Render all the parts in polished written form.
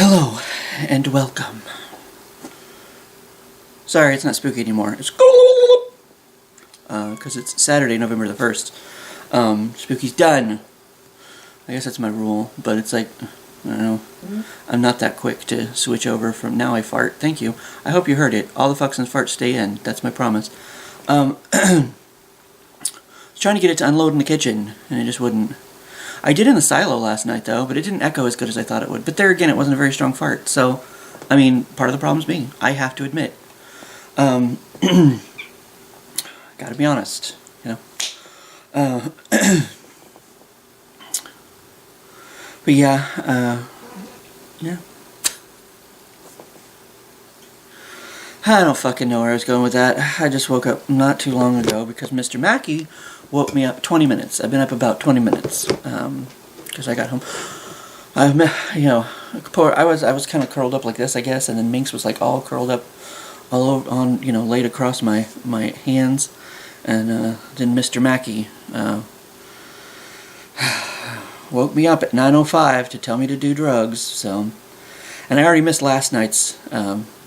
Hello, and welcome. Sorry, it's not spooky anymore. It's because it's Saturday, November the 1st. Spooky's done. I guess that's my rule, but it's like, I don't know. I'm not that quick to switch over from now I fart. Thank you. I hope you heard it. All the fucks and farts stay in. That's my promise. I was trying to get it to unload in the kitchen, and it just wouldn't. I did in the silo last night, though, but it didn't echo as good as I thought it would. But there again, it wasn't a very strong fart. So, I mean, part of the problem's me. I have to admit. Gotta be honest, you know. But yeah, yeah. I don't fucking know where I was going with that. I just woke up not too long ago because Mr. Mackey woke me up 20 minutes. I've been up about 20 minutes because I got home. I was kind of curled up like this, I guess, and then Minx was like all curled up, all over on, laid across my hands, and then Mr. Mackey woke me up at 9:05 to tell me to do drugs. So, and I already missed last night's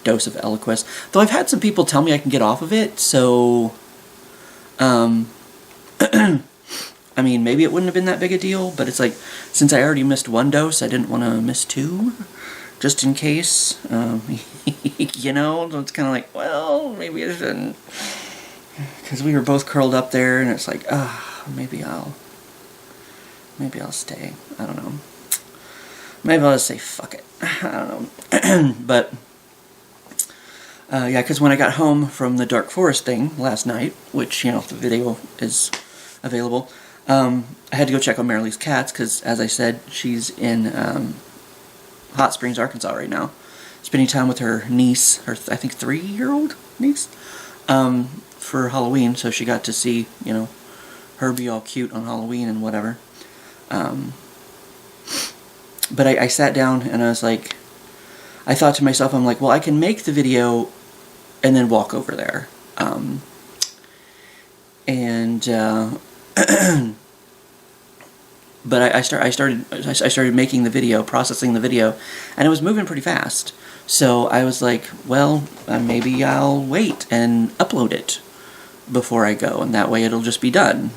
dose of Eliquis, though I've had some people tell me I can get off of it. So, I mean, maybe it wouldn't have been that big a deal, but it's like, since I already missed one dose, I didn't want to miss two, just in case, so it's kind of like, well, maybe I shouldn't, because we were both curled up there, and it's like, maybe I'll stay, I don't know, maybe I'll just say, fuck it, I don't know, but, yeah, because when I got home from the Dark Forest thing last night, which, the video is available, I had to go check on Marilee's cats, because, as I said, she's in Hot Springs, Arkansas right now, spending time with her niece, her, I think, 3-year-old niece, for Halloween, so she got to see, her be all cute on Halloween and whatever. But I sat down, and I was like, I thought to myself, I'm like, well, I can make the video and then walk over there. But I started making the video, processing the video, and it was moving pretty fast. So I was like, well, maybe I'll wait and upload it before I go, and that way it'll just be done,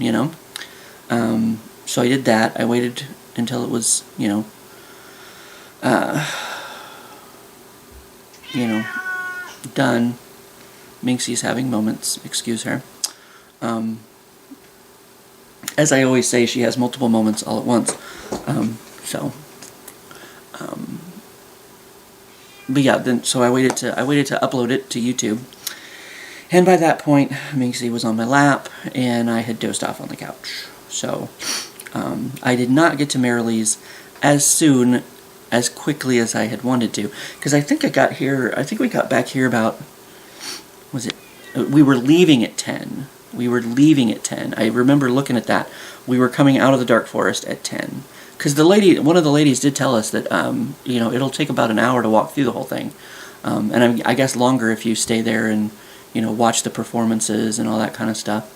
So I did that. I waited until it was, done. Minxie's having moments, excuse her. As I always say, she has multiple moments all at once. But yeah, so I waited to upload it to YouTube. And by that point, Minxie was on my lap, and I had dozed off on the couch. So, I did not get to Marilee's as quickly as I had wanted to. Because I think we got back here about, we were leaving at 10. I remember looking at that. We were coming out of the Dark Forest at 10. Because one of the ladies did tell us that, it'll take about an hour to walk through the whole thing. And I guess longer if you stay there and, watch the performances and all that kind of stuff.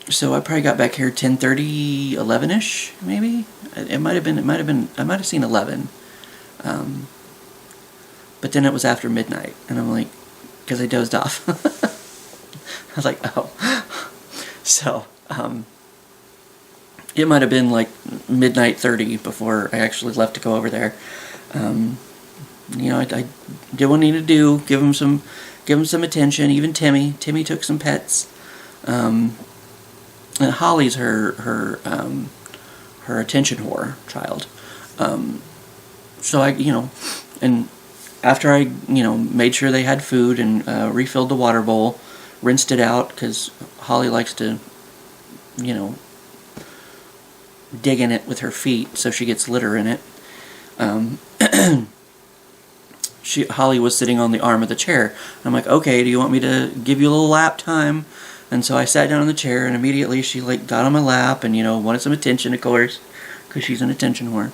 So I probably got back here 10:30, 11-ish, maybe? I might have seen 11. But then it was after midnight, and I'm like, because I dozed off. I was like, oh. So, it might have been like midnight 30 before I actually left to go over there. I did what I needed to do, give him some attention. Even Timmy took some pets. And Holly's her attention whore child. So and after I, made sure they had food and refilled the water bowl, rinsed it out, because Holly likes to, dig in it with her feet so she gets litter in it. Holly was sitting on the arm of the chair. I'm like, okay, do you want me to give you a little lap time? And so I sat down on the chair, and immediately she got on my lap and, wanted some attention, of course, because she's an attention whore.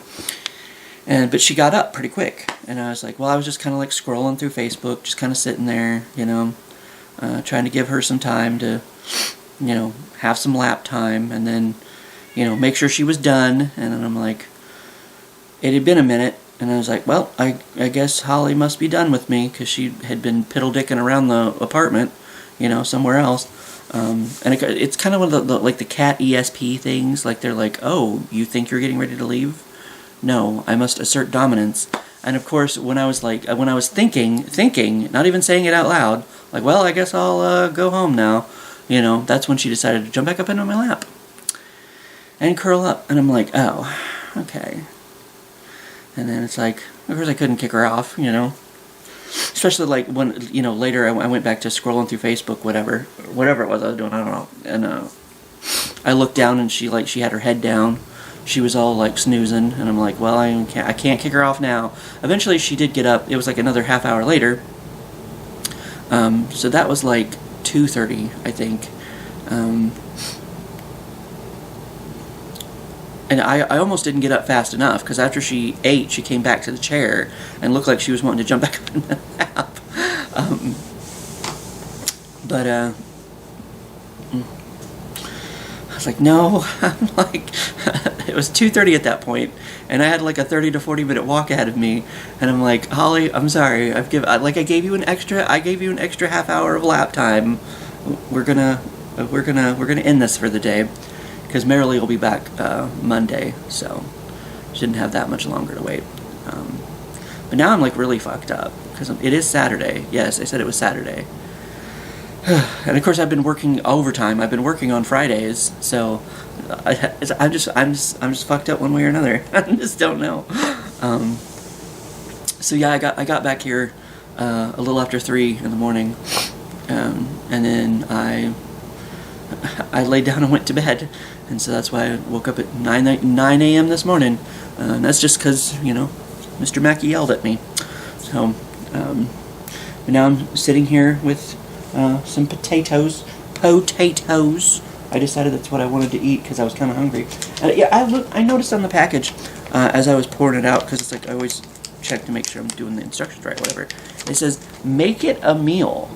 But she got up pretty quick, and I was like, well, I was just kind of like scrolling through Facebook, just kind of sitting there, trying to give her some time to, have some lap time, and then, make sure she was done. And then I'm like, it had been a minute, and I was like, well, I guess Holly must be done with me, because she had been piddle-dicking around the apartment, somewhere else. And it's kind of one of the cat ESP things. Like, they're like, oh, you think you're getting ready to leave? No, I must assert dominance. And of course, when I was thinking, not even saying it out loud, like, well, I guess I'll go home now. That's when she decided to jump back up into my lap and curl up. And I'm like, oh, okay. And then it's like, of course I couldn't kick her off, Especially like when, later I went back to scrolling through Facebook, whatever it was I was doing, I don't know. And I looked down and she had her head down. She was all like snoozing, and I'm like, well, I can't kick her off now. Eventually she did get up. It was like another half hour later. So that was like 2:30, I think. And I almost didn't get up fast enough, because after she ate, she came back to the chair and looked like she was wanting to jump back up in the lap. I was like, no. I'm like, it was 2:30 at that point, and I had like a 30 to 40 minute walk ahead of me, and I'm like, Holly, I'm sorry. I gave you an extra half hour of lap time. We're gonna end this for the day, because Marilee will be back Monday, so she didn't have that much longer to wait. But now I'm like really fucked up, because it is Saturday. Yes, I said it was Saturday. And of course I've been working overtime. I've been working on Fridays, so I'm just fucked up one way or another. I just don't know. So yeah, I got back here a little after 3 in the morning, and then I laid down and went to bed, and so that's why I woke up at 9 a.m. this morning. And that's just because Mr. Mackey yelled at me. So but now I'm sitting here with some potatoes. I decided that's what I wanted to eat because I was kind of hungry. Yeah, I noticed on the package as I was pouring it out, because it's like I always check to make sure I'm doing the instructions right, whatever. It says, make it a meal.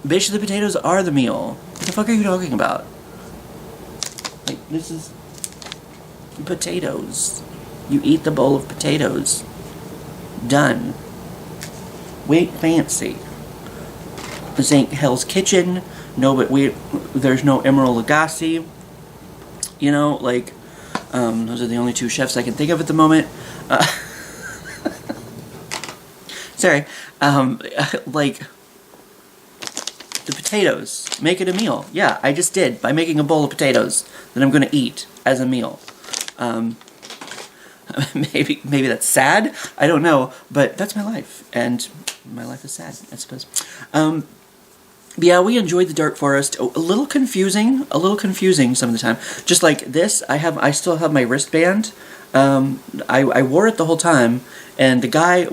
Basically, the potatoes are the meal. What the fuck are you talking about? Like, this is potatoes. You eat the bowl of potatoes. Done. Wait, fancy. This ain't Hell's Kitchen. No, but there's no Emeril Lagasse. Those are the only two chefs I can think of at the moment. Sorry. The potatoes. Make it a meal. Yeah, I just did, by making a bowl of potatoes that I'm going to eat as a meal. Maybe that's sad. I don't know, but that's my life, and my life is sad, I suppose. Yeah, we enjoyed the Dark Forest. A little confusing some of the time. Just like this, I still have my wristband. I wore it the whole time, and the guy,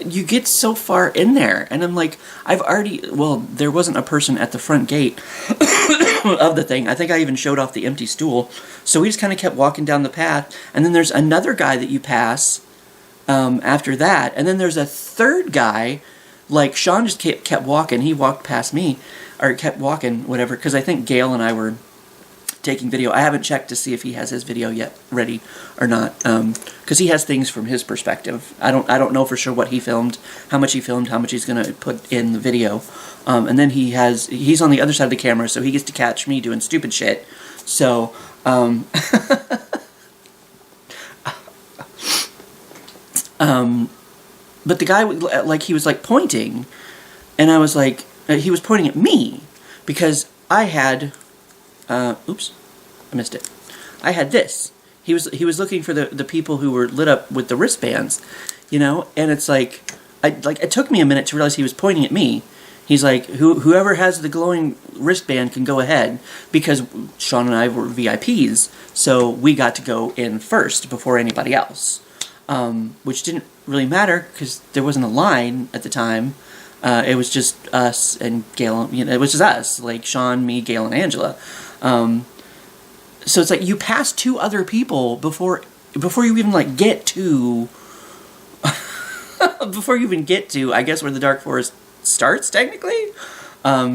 you get so far in there, and I'm like, there wasn't a person at the front gate of the thing. I think I even showed off the empty stool. So we just kind of kept walking down the path, and then there's another guy that you pass after that, and then there's a third guy. Like, Sean just kept walking. He walked past me, or kept walking, whatever, because I think Gail and I were taking video. I haven't checked to see if he has his video yet ready or not, because he has things from his perspective. I don't know for sure what he filmed, how much he's going to put in the video. And then he's on the other side of the camera, so he gets to catch me doing stupid shit. So, but the guy, he was, pointing, and I was like, he was pointing at me, because I had, oops, I missed it. I had this. He was looking for the people who were lit up with the wristbands, and it's like, it took me a minute to realize he was pointing at me. He's like, whoever has the glowing wristband can go ahead, because Sean and I were VIPs, so we got to go in first before anybody else. Which didn't really matter, because there wasn't a line at the time. It was just us and Gail. It was just us, like Sean, me, Gail, and Angela. So it's like you pass 2 other people before you even get to I guess where the Dark Forest starts, technically.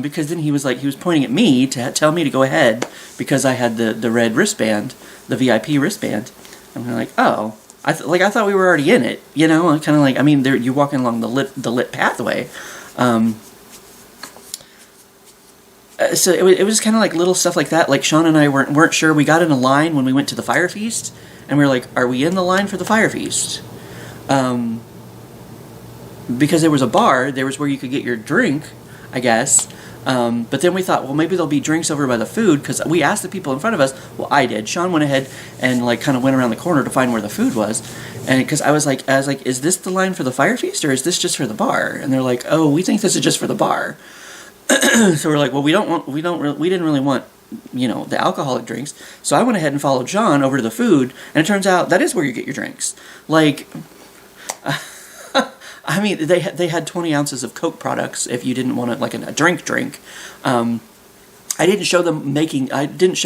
because then he was pointing at me to tell me to go ahead because I had the red wristband, the VIP wristband. I'm like, oh, I thought we were already in it, you know, kind of like, I mean, you're walking along the lit pathway. So it was kind of like little stuff like that. Like Sean and I weren't sure. We got in a line when we went to the fire feast, and we were like, "Are we in the line for the fire feast?" Because there was a bar, there was where you could get your drink, I guess. But then we thought, well, maybe there'll be drinks over by the food, because we asked the people in front of us. Well, I did. Sean went ahead and like kind of went around the corner to find where the food was, and because I was like, is this the line for the fire feast or is this just for the bar? And they're like, oh, we think this is just for the bar. So we're like, well, we didn't really want, you know, the alcoholic drinks. So I went ahead and followed John over to the food, and it turns out that is where you get your drinks. Like, I mean, they had 20 ounces of Coke products if you didn't want it like a drink. I didn't show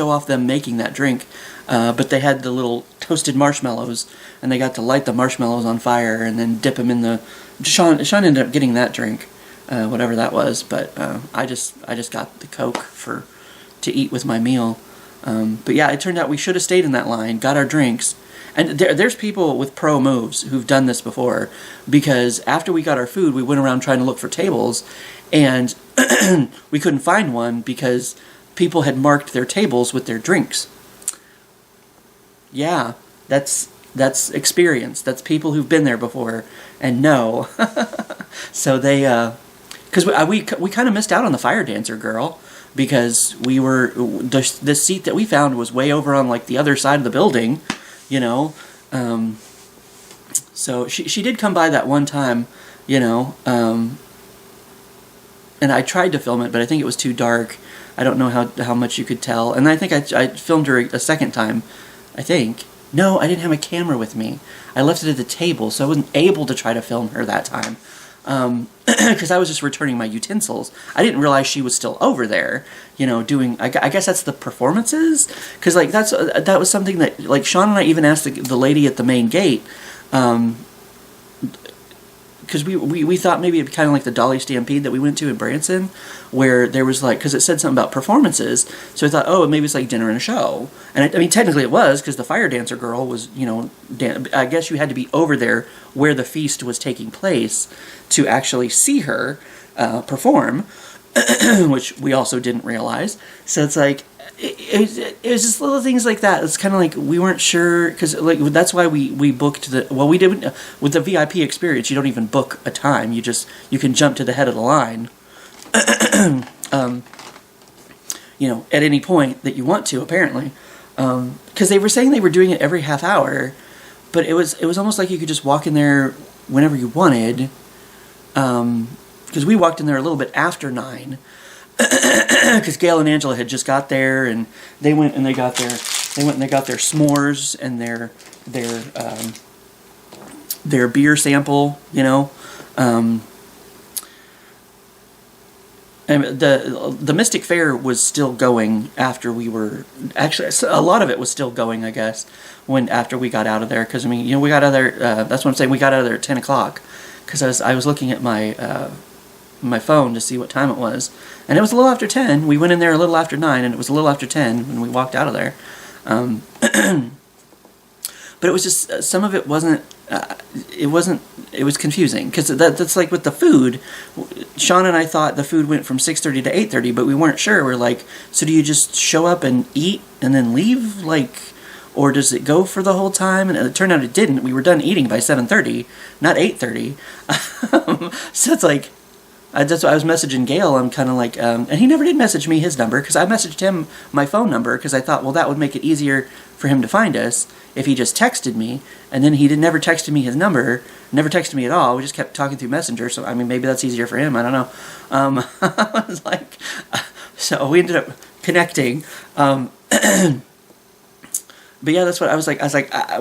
off them making that drink, but they had the little toasted marshmallows, and they got to light the marshmallows on fire and then dip them in the. Sean ended up getting that drink. Whatever that was, but I just got the Coke to eat with my meal. But yeah, it turned out we should have stayed in that line, got our drinks, and there's people with pro moves who've done this before, because after we got our food, we went around trying to look for tables, and we couldn't find one because people had marked their tables with their drinks. Yeah, that's experience. That's people who've been there before and know. So they. Because we kind of missed out on the fire dancer girl, because the seat that we found was way over on like the other side of the building, you know. So she did come by that one time, you know, and I tried to film it, but I think it was too dark. I don't know how much you could tell, and I think I filmed her a second time. I think no, I didn't have a camera with me. I left it at the table, so I wasn't able to try to film her that time. Because I was just returning my utensils. I didn't realize she was still over there, you know, doing, I guess that's the performances? Because, like, that was something that, like, Sean and I even asked the lady at the main gate, because we thought maybe it'd be kind of like the Dolly Stampede that we went to in Branson, where there was, like, because it said something about performances, so I thought, oh, maybe it's like dinner and a show. And I mean, technically it was, because the fire dancer girl was, you know, I guess you had to be over there where the feast was taking place to actually see her perform, which we also didn't realize. So it's like, it was just little things like that. It's kind of like we weren't sure, because like that's why we booked we didn't with the VIP experience. You don't even book a time. You can jump to the head of the line, you know, at any point that you want to, apparently, because they were saying they were doing it every half hour, but it was almost like you could just walk in there whenever you wanted, because we walked in there a little bit after 9. Because Gail and Angela had just got there, and they went and they got their s'mores and their beer sample, you know. And the Mystic Fair was still going after we were, actually a lot of it was still going, I guess, after we got out of there. Because I mean, you know, we got out of there. That's what I'm saying. We got out of there at 10 o'clock. Because I was looking at my phone to see what time it was, and it was a little after 10. We went in there a little after 9, and it was a little after 10 when we walked out of there. But it was just, some of it wasn't, it was confusing, because that's like with the food. Sean and I thought the food went from 6:30 to 8:30, but we weren't sure. We're like, so do you just show up and eat and then leave, like, or does it go for the whole time? And it turned out it didn't. We were done eating by 7:30, not 8:30. So it's like, that's why I was messaging Gail. I'm kind of like, and he never did message me his number, because I messaged him my phone number, because I thought, well, that would make it easier for him to find us if he just texted me. And then he never texted me his number, never texted me at all. We just kept talking through Messenger. So I mean, maybe that's easier for him. I don't know. I was like, so we ended up connecting. But yeah, that's what I was like.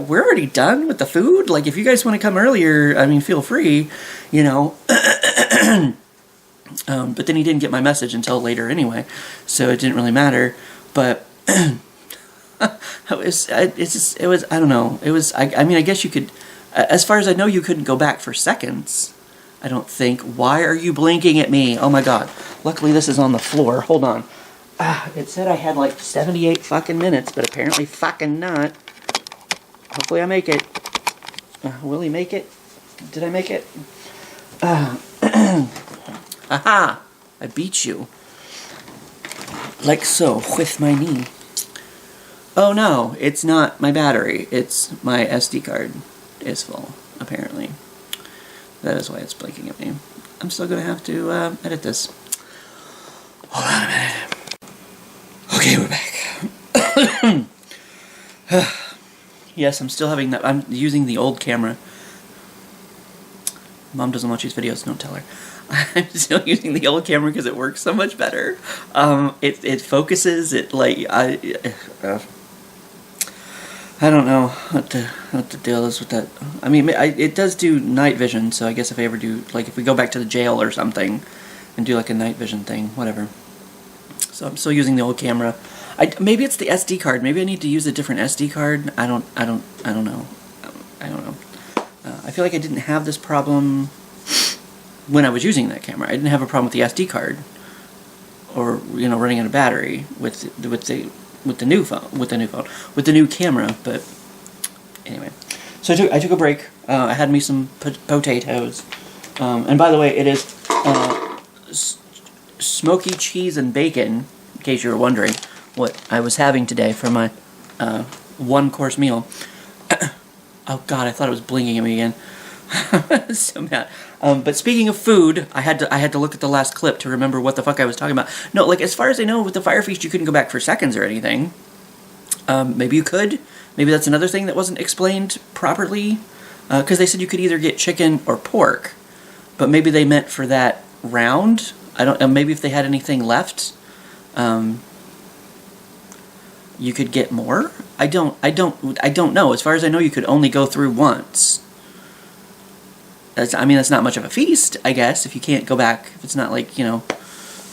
We're already done with the food. Like, if you guys want to come earlier, I mean, feel free, you know. But then he didn't get my message until later anyway, so it didn't really matter. But it was, I don't know. It was, I mean, I guess you could, as far as I know, you couldn't go back for seconds. I don't think. Why are you blinking at me? Oh my god. Luckily this is on the floor. Hold on. It said I had like 78 fucking minutes, but apparently fucking not. Hopefully I make it. Will he make it? Did I make it? Aha! I beat you. Like so, with my knee. Oh no, it's not my battery. It's my SD card is full, apparently. That is why it's blinking at me. I'm still going to have to edit this. Hold on a minute. Okay, we're back. Yes, I'm still having that. I'm using the old camera. Mom doesn't watch these videos, don't tell her. I'm still using the old camera because it works so much better. It focuses, it like, I don't know what the deal is with that. I mean, it does do night vision, so I guess if I ever do, like if we go back to the jail or something and do like a night vision thing, whatever. So I'm still using the old camera. Maybe it's the SD card. Maybe I need to use a different SD card. I don't know. I don't know. I feel like I didn't have this problem when I was using that camera. I didn't have a problem with the SD card, or running out of battery with the new camera. But anyway, so I took a break. I had me some potatoes, and by the way, it is smoky cheese and bacon. In case you were wondering what I was having today for my one-course meal. Oh God, I thought it was blinking at me again. So mad. But speaking of food, I had to look at the last clip to remember what the fuck I was talking about. No, like as far as I know, with the fire feast, you couldn't go back for seconds or anything. Maybe you could. Maybe that's another thing that wasn't explained properly. Because they said you could either get chicken or pork, but maybe they meant for that round. I don't. Maybe if they had anything left, you could get more. I don't know. As far as I know, you could only go through once. That's not much of a feast, I guess, if you can't go back. If it's not like,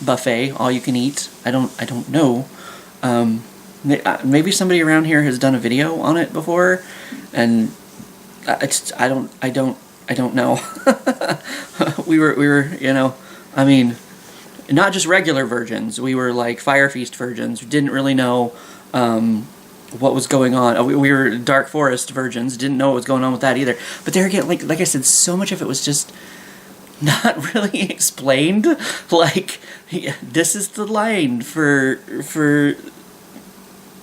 buffet, all you can eat. I don't know. Maybe somebody around here has done a video on it before, and I don't know. we were, not just regular virgins. We were like fire feast virgins who didn't really know what was going on. We were dark forest virgins, didn't know what was going on with that either. But there again, like I said, so much of it was just not really explained. Like, this is the line for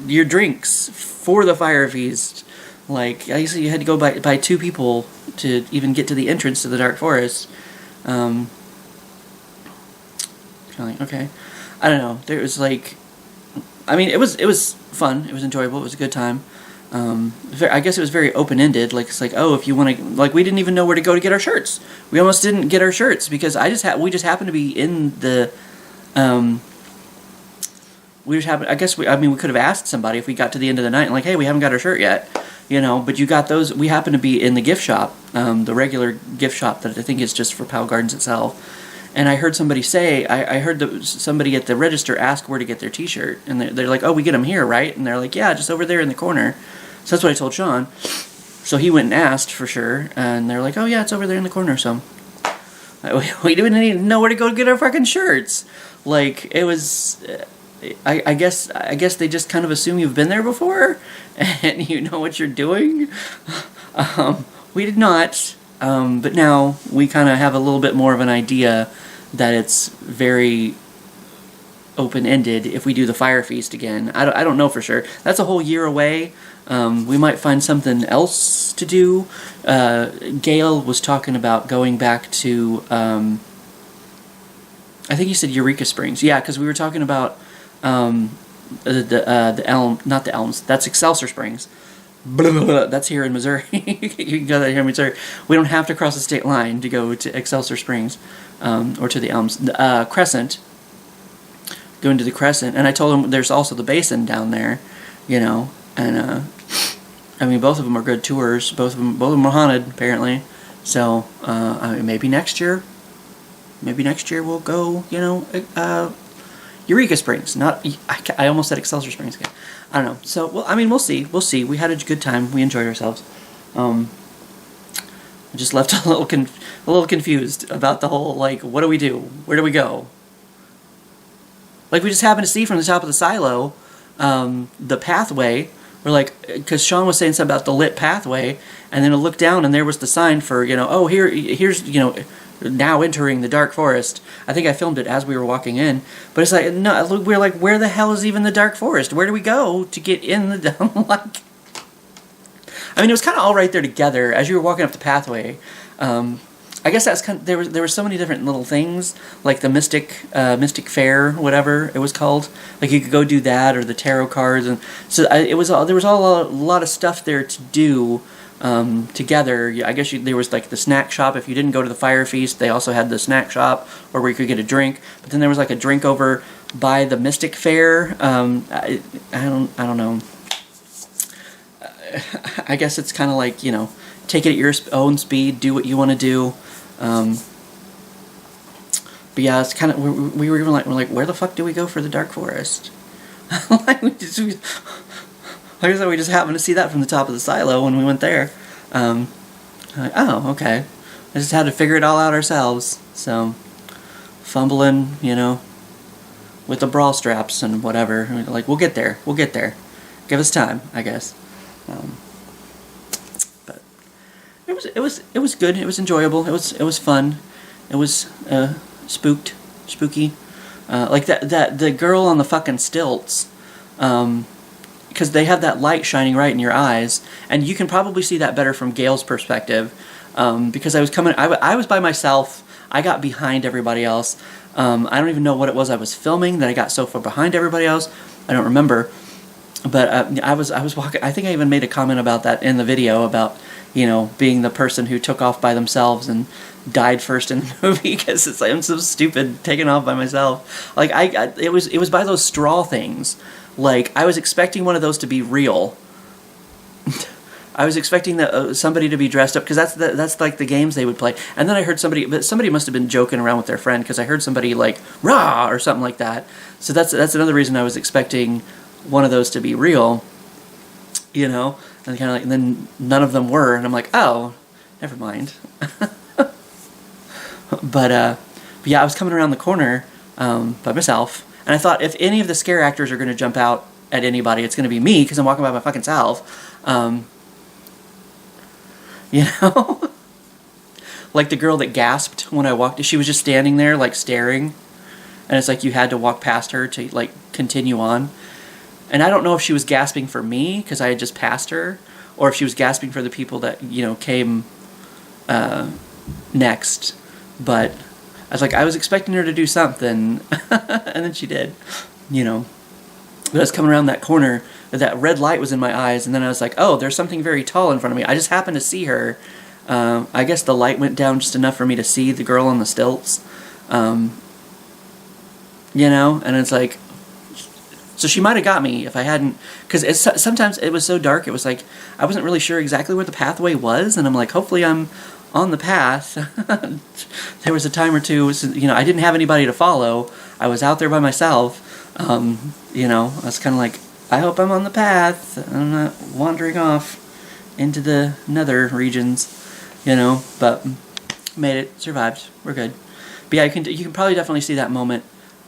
your drinks for the fire feast. Like, I guess you had to go by 2 people to even get to the entrance to the dark forest. Okay, I don't know. There was like, it was fun. It was enjoyable. It was a good time. I guess it was very open-ended. Like, it's like, oh, if you want to, like, we didn't even know where to go to get our shirts. We almost didn't get our shirts because we just happened to be in the, we could have asked somebody if we got to the end of the night and like, hey, we haven't got our shirt yet, but you got those. We happened to be in the gift shop, the regular gift shop that I think is just for Powell Gardens itself. And I heard somebody say, I heard somebody at the register ask where to get their t-shirt. And they're like, oh, we get them here, right? And they're like, yeah, just over there in the corner. So that's what I told Sean. So he went and asked for sure. And they're like, oh, yeah, it's over there in the corner. So we didn't even know where to go get our fucking shirts. Like, it was, I guess they just kind of assume you've been there before and you know what you're doing. We did not. But now we kind of have a little bit more of an idea that it's very open-ended if we do the fire feast again. I don't know for sure. That's a whole year away. We might find something else to do. Gail was talking about going back to, I think he said Eureka Springs. Yeah, because we were talking about the Elm, not the Elms. That's Excelsior Springs. Blah, blah, blah. That's here in Missouri. You can go there here in Missouri. We don't have to cross the state line to go to Excelsior Springs, or to the Elms. Crescent. Going to the Crescent, and I told him there's also the Basin down there, and both of them are good tours. Both of them are haunted apparently. So maybe next year we'll go. Eureka Springs. I almost said Excelsior Springs again. I don't know. So, we'll see. We had a good time. We enjoyed ourselves. just left a little confused about the whole, like, what do we do? Where do we go? Like, we just happened to see from the top of the silo the pathway. We're like, because Sean was saying something about the lit pathway, and then I looked down and there was the sign for, you know, oh, here's, you know, now entering the dark forest. I think I filmed it as we were walking in, but it's like, no, we're like, where the hell is even the dark forest? Where do we go to get in the, like, I mean, it was kind of all right there together as you were walking up the pathway. I guess that's kind of, there were so many different little things, like the Mystic Fair, whatever it was called. Like, you could go do that, or the tarot cards, and so there was a lot of stuff there to do together. I guess there was like the snack shop. If you didn't go to the fire feast, they also had the snack shop, or where you could get a drink. But then there was like a drink over by the Mystic Fair. I don't know. I guess it's kind of like, you know, take it at your own speed, do what you want to do. But yeah, it's kind of, we were even like, we're like, where the fuck do we go for the dark forest? Like, like I said, we just happened to see that from the top of the silo when we went there. Like, oh, okay. I just had to figure it all out ourselves. So, fumbling, you know, with the brawl straps and whatever. Like, we'll get there. We'll get there. Give us time, I guess. But it was good. It was enjoyable. It was fun. It was spooky. Like the girl on the fucking stilts, because they have that light shining right in your eyes, and you can probably see that better from Gail's perspective. Because I was by myself. I got behind everybody else. I don't even know what it was I was filming that I got so far behind everybody else. I don't remember. But I was walking. I think I even made a comment about that in the video about, you know, being the person who took off by themselves and died first in the movie, because it's like, I'm so stupid taking off by myself. Like, it was by those straw things. Like, I was expecting one of those to be real. I was expecting that somebody to be dressed up, because that's like the games they would play. And then I heard somebody must have been joking around with their friend, because I heard somebody like rah or something like that. So that's another reason I was expecting one of those to be real, you know, and kind of like, and then none of them were, and I'm like, oh, never mind. But yeah, I was coming around the corner by myself, and I thought, if any of the scare actors are going to jump out at anybody, it's going to be me, because I'm walking by my fucking self. You know, like the girl that gasped when I walked. She was just standing there, like, staring, and it's like you had to walk past her to, like, continue on. And I don't know if she was gasping for me, because I had just passed her, or if she was gasping for the people that, you know, came next. But I was like, I was expecting her to do something, and then she did, you know. But I was coming around that corner, that red light was in my eyes, and then I was like, oh, there's something very tall in front of me. I just happened to see her. I guess the light went down just enough for me to see the girl on the stilts. You know, and it's like, so she might have got me if I hadn't, because sometimes it was so dark, it was like, I wasn't really sure exactly where the pathway was, and I'm like, hopefully I'm on the path. There was a time or two, you know, I didn't have anybody to follow. I was out there by myself. You know, I was kind of like, I hope I'm on the path. I'm not wandering off into the nether regions, you know, but made it, survived, we're good. But yeah, you can probably definitely see that moment,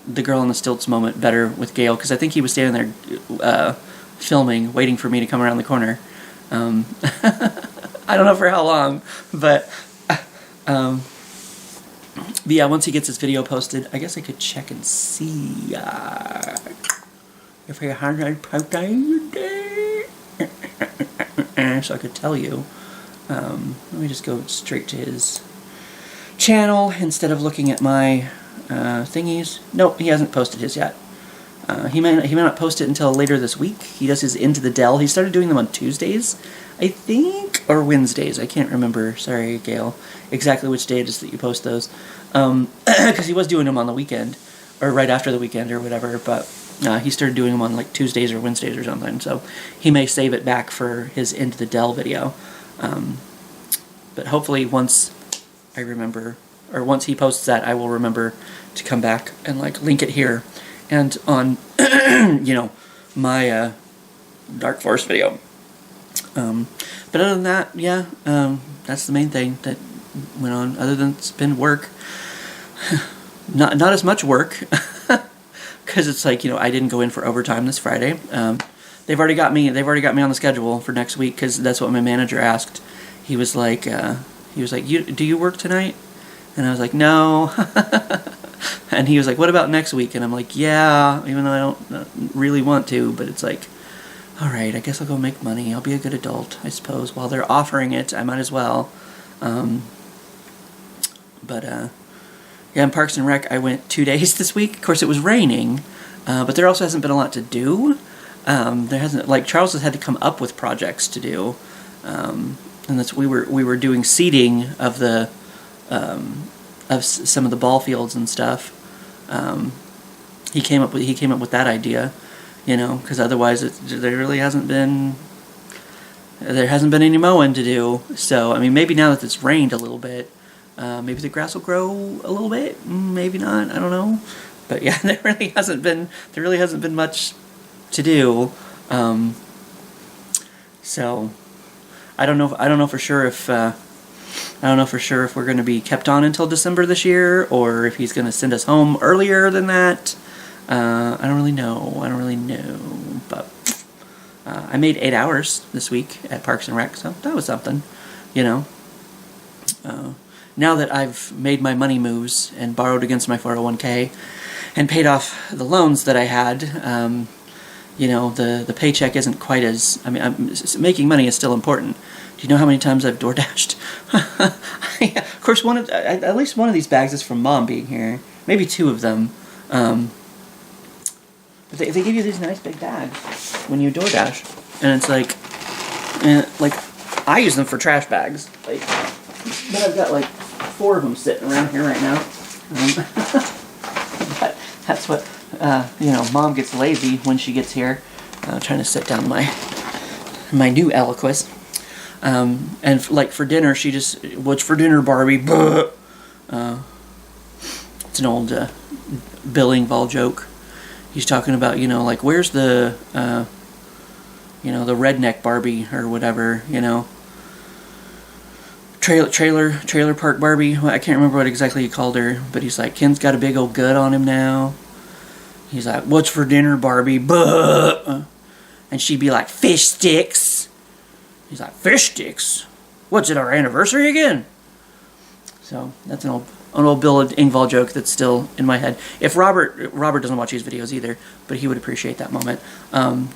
the girl on the stilts moment, better with Gale, because I think he was standing there filming, waiting for me to come around the corner. I don't know for how long, but yeah, once he gets his video posted, I guess I could check and see if he had posted today, so I could tell you. Let me just go straight to his channel instead of looking at my thingies. Nope, he hasn't posted his yet. He may not post it until later this week. He does his Into the Dell. He started doing them on Tuesdays, I think, or Wednesdays. I can't remember. Sorry, Gail. Exactly which day it is that you post those. Because he was doing them on the weekend, or right after the weekend, or whatever. But he started doing them on like Tuesdays or Wednesdays or something. So he may save it back for his Into the Dell video. But hopefully, once I remember, or once he posts that, I will remember to come back and like link it here and on, you know, my Dark Forest video. But other than that, yeah, that's the main thing that went on. Other than it's been work, not as much work, because it's like, I didn't go in for overtime this Friday. They've already got me on the schedule for next week, because that's what my manager asked. He was like, do you work tonight? And I was like, no. And he was like, what about next week? And I'm like, yeah, even though I don't really want to, but it's like, all right, I guess I'll go make money. I'll be a good adult, I suppose. While they're offering it, I might as well. Yeah, in Parks and Rec, I went 2 days this week. Of course, it was raining, but there also hasn't been a lot to do. There hasn't, like, Charles has had to come up with projects to do, and that's we were doing seeding of the of some of the ball fields and stuff. He came up with that idea, because otherwise there hasn't been any mowing to do. So I mean, maybe now that it's rained a little bit, maybe the grass will grow a little bit. Maybe not. I don't know. But yeah, there really hasn't been much to do. So I don't know for sure if we're going to be kept on until December this year, or if he's going to send us home earlier than that. I don't really know. But I made 8 hours this week at Parks and Rec, so that was something, Now that I've made my money moves and borrowed against my 401k and paid off the loans that I had, the paycheck isn't quite as... I mean, making money is still important. Do you know how many times I've DoorDashed? Of course, at least one of these bags is from Mom being here. Maybe 2 of them. But they give you these nice big bags when you DoorDash, and it's like I use them for trash bags. But I've got like 4 of them sitting around here right now. But that's what Mom gets lazy when she gets here. Trying to set down my new Eliquis. And like for dinner, she just, what's for dinner, Barbie? It's an old Bill Engvall joke. He's talking about, like, where's the, the redneck Barbie or whatever, trailer park Barbie. I can't remember what exactly he called her, but he's like, Ken's got a big old gut on him now. He's like, what's for dinner, Barbie? And she'd be like, fish sticks. He's like, fish sticks? What's it, our anniversary again? So that's an old Bill Engvall joke that's still in my head. If Robert doesn't watch these videos either, but he would appreciate that moment.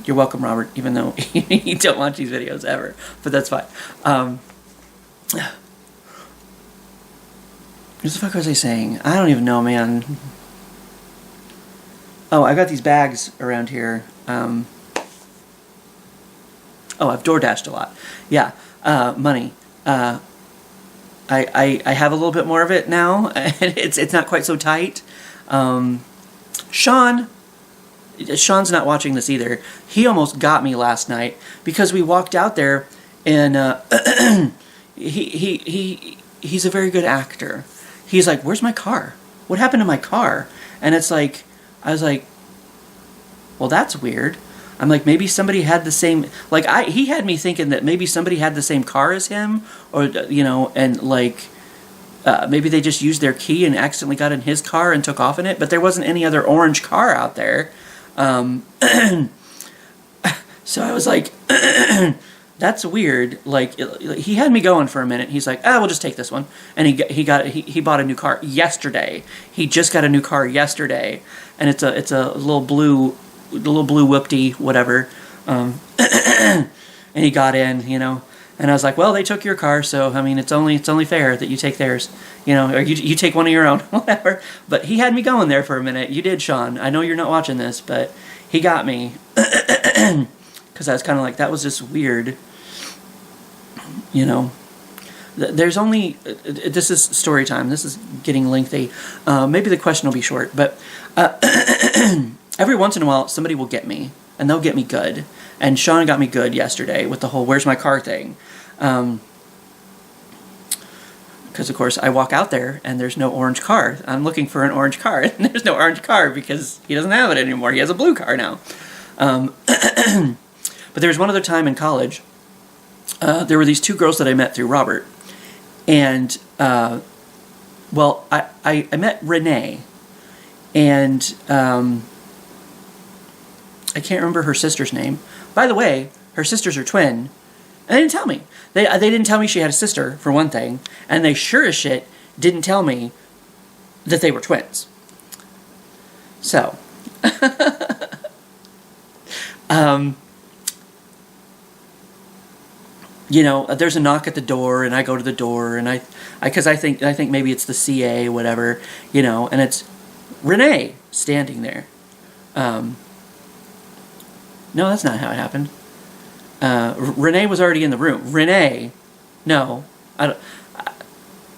You're welcome, Robert, even though you don't watch these videos ever, but that's fine. What the fuck was I saying? I don't even know, man. Oh, I got these bags around here. I've DoorDashed a lot. Yeah, money. I have a little bit more of it now, and it's not quite so tight. Sean's not watching this either. He almost got me last night because we walked out there, and he's a very good actor. He's like, "Where's my car? What happened to my car?" And it's like, I was like, "Well, that's weird." I'm like, maybe somebody had the same, like, he had me thinking that maybe somebody had the same car as him, or, and like, maybe they just used their key and accidentally got in his car and took off in it, but there wasn't any other orange car out there. So I was like, that's weird. Like, he had me going for a minute. He's like, we'll just take this one. And he bought a new car yesterday. He just got a new car yesterday, and it's a little blue whoopty, whatever. And he got in, and I was like, well, they took your car, so I mean, it's only fair that you take theirs, or you take one of your own, whatever. But he had me going there for a minute. You did, Sean. I know you're not watching this, but he got me. Because I was kind of like, that was just weird. There's only, this is story time. This is getting lengthy. Maybe the question will be short, but every once in a while, somebody will get me, and they'll get me good. And Sean got me good yesterday with the whole "where's my car" thing. Because, of course, I walk out there, and there's no orange car. I'm looking for an orange car, and there's no orange car because he doesn't have it anymore. He has a blue car now. But there was one other time in college there were these two girls that I met through Robert. And, well, I met Renee. And I can't remember her sister's name. By the way, her sisters are twin. And they didn't tell me. They didn't tell me she had a sister, for one thing. And they sure as shit didn't tell me that they were twins. So, you know, there's a knock at the door, and I go to the door, and because I think maybe it's the CA, whatever, you know, and it's Renee standing there. No, that's not how it happened. Renee was already in the room. Renee, no, I don't.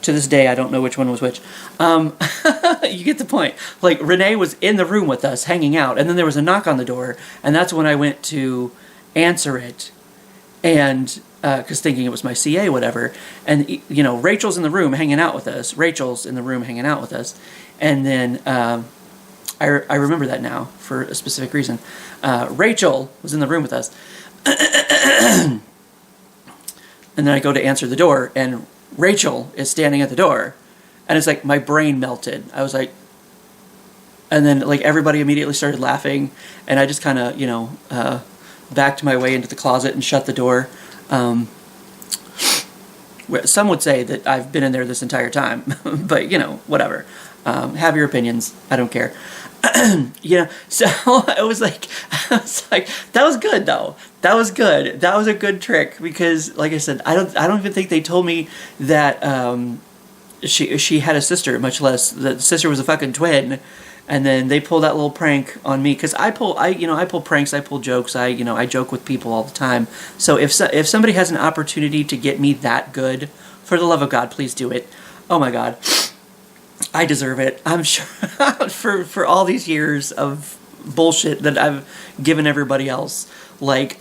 To this day, I don't know which one was which. You get the point. Like, Renee was in the room with us, hanging out, and then there was a knock on the door, and that's when I went to answer it, and, because thinking it was my CA, whatever, and, you know, Rachel's in the room hanging out with us. And then, I remember that now, for a specific reason. Rachel was in the room with us. And then I go to answer the door, and Rachel is standing at the door, and it's like my brain melted. I was like, and then like everybody immediately started laughing, and I just kind of, you know, backed my way into the closet and shut the door. Some would say that I've been in there this entire time, but you know, whatever. Have your opinions. I don't care. You know, so I was like, that was good though. That was good. That was a good trick because, like I said, I don't even think they told me that she had a sister, much less that the sister was a fucking twin. And then they pulled that little prank on me because I pull pranks, I pull jokes, I joke with people all the time. So if somebody has an opportunity to get me that good, for the love of God, please do it. Oh my God. I deserve it. I'm sure for all these years of bullshit that I've given everybody else. Like,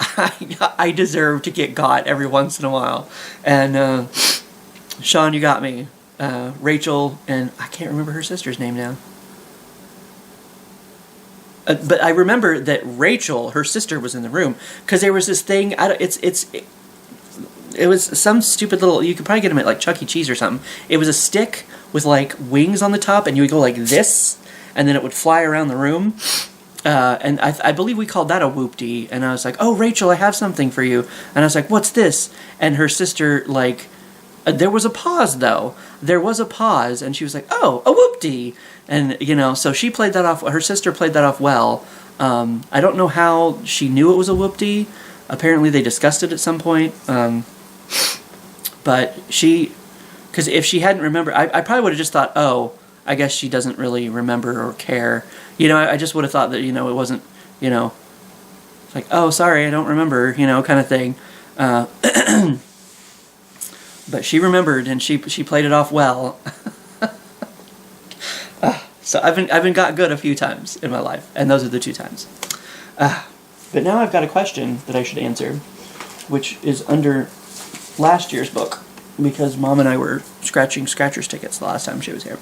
I deserve to get got every once in a while. And Sean, you got me. Rachel, and I can't remember her sister's name now. But I remember that Rachel, her sister, was in the room because there was this thing. It was some stupid little. You could probably get them at like Chuck E. Cheese or something. It was a stick with like wings on the top, and you would go like this, and then it would fly around the room. And I believe we called that a whoop-dee. And I was like, "Oh, Rachel, I have something for you." And I was like, "What's this?" And her sister like. There was a pause, though. There was a pause, and she was like, "Oh, a whoop-dee." And, you know, so she played that off. Her sister played that off well. I don't know how she knew it was a whoop-dee. Apparently they discussed it at some point. But because if she hadn't remembered, I probably would have just thought, oh, I guess she doesn't really remember or care. You know, I just would have thought that, you know, it wasn't, you know, like, oh, sorry, I don't remember, you know, kind of thing. But she remembered, and she played it off well. So I've been got good a few times in my life, and those are the 2 times. But now I've got a question that I should answer, which is under last year's book, because Mom and I were scratching scratcher's tickets the last time she was here.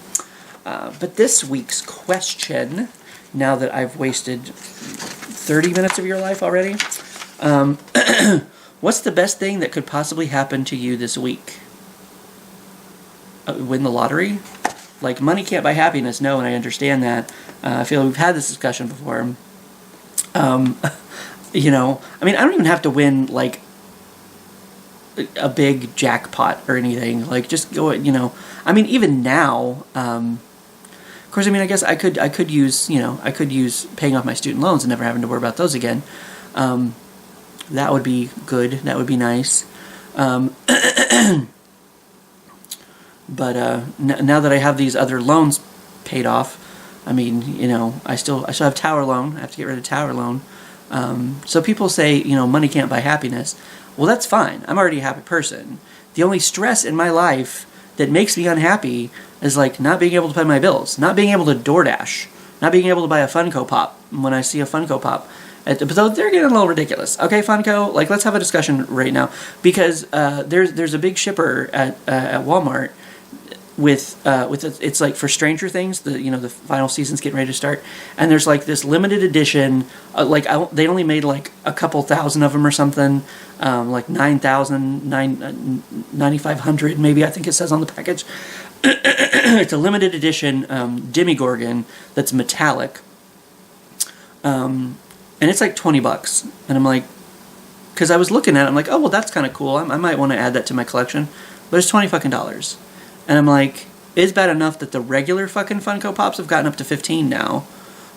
But this week's question, now that I've wasted 30 minutes of your life already, what's the best thing that could possibly happen to you this week? Win the lottery? Like, money can't buy happiness, no, and I understand that. I feel like we've had this discussion before. You know, I mean, I don't even have to win, like, a big jackpot or anything. Like, just go, you know, I mean, even now, of course, I mean, I guess I could use, you know, I could use paying off my student loans and never having to worry about those again. That would be good. That would be nice. But now that I have these other loans paid off, I mean, you know, I still have tower loan. I have to get rid of tower loan. So people say, you know, money can't buy happiness. Well, that's fine. I'm already a happy person. The only stress in my life that makes me unhappy is like not being able to pay my bills, not being able to DoorDash, not being able to buy a Funko Pop when I see a Funko Pop. But they're getting a little ridiculous. Okay, Funko, like, let's have a discussion right now, because there's a big shipper at Walmart. it's like for Stranger Things, the final season's getting ready to start, and there's like this limited edition, they only made like a couple thousand of them or something, like 9,000, 9,500 maybe, I think it says on the package. It's a limited edition Demogorgon that's metallic, and it's like $20, and I'm like, because I was looking at it, I'm like, oh well, that's kind of cool. I might want to add that to my collection, but it's $20 fucking. And I'm like, it's bad enough that the regular fucking Funko Pops have gotten up to 15 now.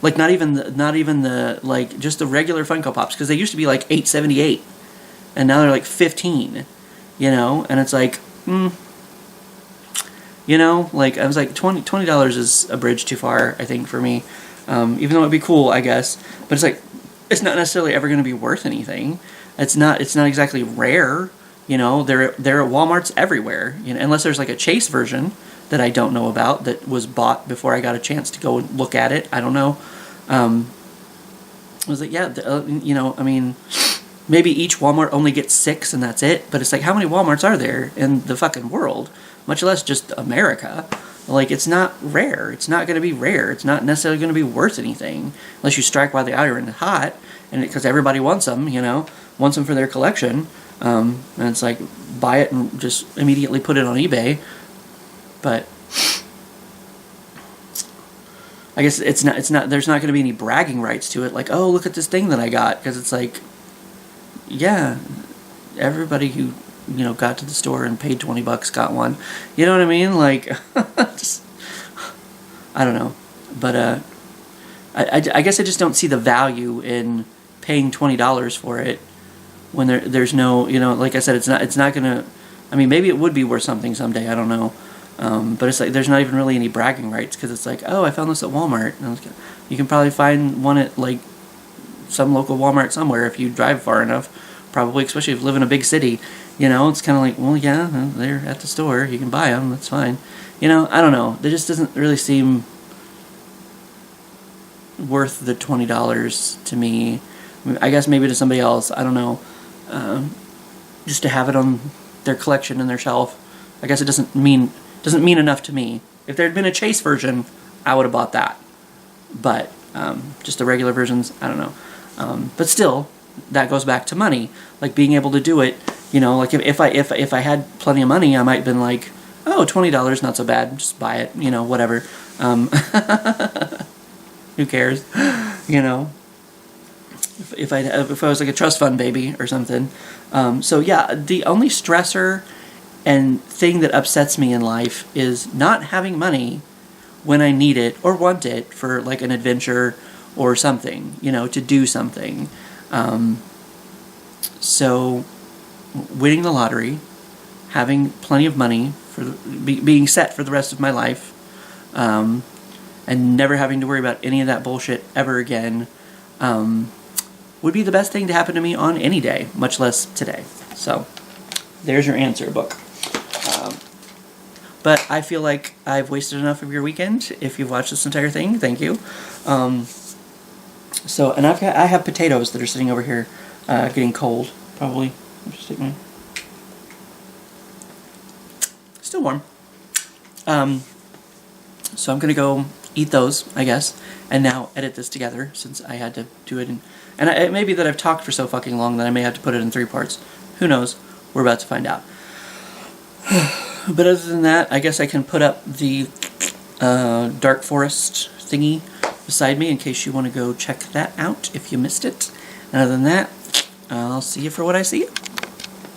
Like, not even the like, just the regular Funko Pops, because they used to be like $8.78, and now they're like 15, you know? And it's like, you know, like, I was like, $20 is a bridge too far, I think, for me. Even though it'd be cool, I guess. But it's like, it's not necessarily ever going to be worth anything. It's not exactly rare. You know, they're at Walmarts everywhere. You know, unless there's like a Chase version that I don't know about that was bought before I got a chance to go and look at it. I don't know. I was like, yeah, you know, I mean, maybe each Walmart only gets 6 and that's it. But it's like, how many Walmarts are there in the fucking world? Much less just America. Like, it's not rare. It's not going to be rare. It's not necessarily going to be worth anything unless you strike while the iron is hot, and because everybody wants them, you know, wants them for their collection. And it's like, buy it and just immediately put it on eBay. But I guess it's not. There's not going to be any bragging rights to it. Like, oh, look at this thing that I got, because it's like, yeah, everybody who, you know, got to the store and paid $20 got one. You know what I mean? Like, just, I don't know, but I guess I just don't see the value in paying $20 for it when there's no, you know, like I said, it's not gonna. I mean, maybe it would be worth something someday. I don't know, but it's like there's not even really any bragging rights, because it's like, oh, I found this at Walmart. And you can probably find one at like some local Walmart somewhere if you drive far enough. Probably, especially if you live in a big city. You know, it's kind of like, well, yeah, they're at the store. You can buy them. That's fine. You know, I don't know. It just doesn't really seem worth the $20 to me. I mean, I guess maybe to somebody else. I don't know. Just to have it on their collection and their shelf. I guess it doesn't mean enough to me. If there had been a Chase version, I would have bought that. But just the regular versions, I don't know. But still, that goes back to money. Like, being able to do it. You know, like if I had plenty of money, I might have been like, oh, $20, not so bad, just buy it, you know, whatever. Who cares? You know, if I was like a trust fund baby or something. So yeah, the only stressor and thing that upsets me in life is not having money when I need it or want it for like an adventure or something, you know, to do something. So winning the lottery, having plenty of money for being set for the rest of my life, and never having to worry about any of that bullshit ever again, would be the best thing to happen to me on any day, much less today. So there's your answer, book. But I feel like I've wasted enough of your weekend. If you've watched this entire thing, thank you. So, and I have potatoes that are sitting over here, getting cold, probably. I'll just take my... Still warm. So I'm gonna go eat those, I guess, and now edit this together, since I had to do it in... And it may be that I've talked for so fucking long that I may have to put it in 3 parts. Who knows? We're about to find out. But other than that, I guess I can put up the Dark Forest thingy beside me in case you want to go check that out if you missed it. And other than that, I'll see you for what I see you.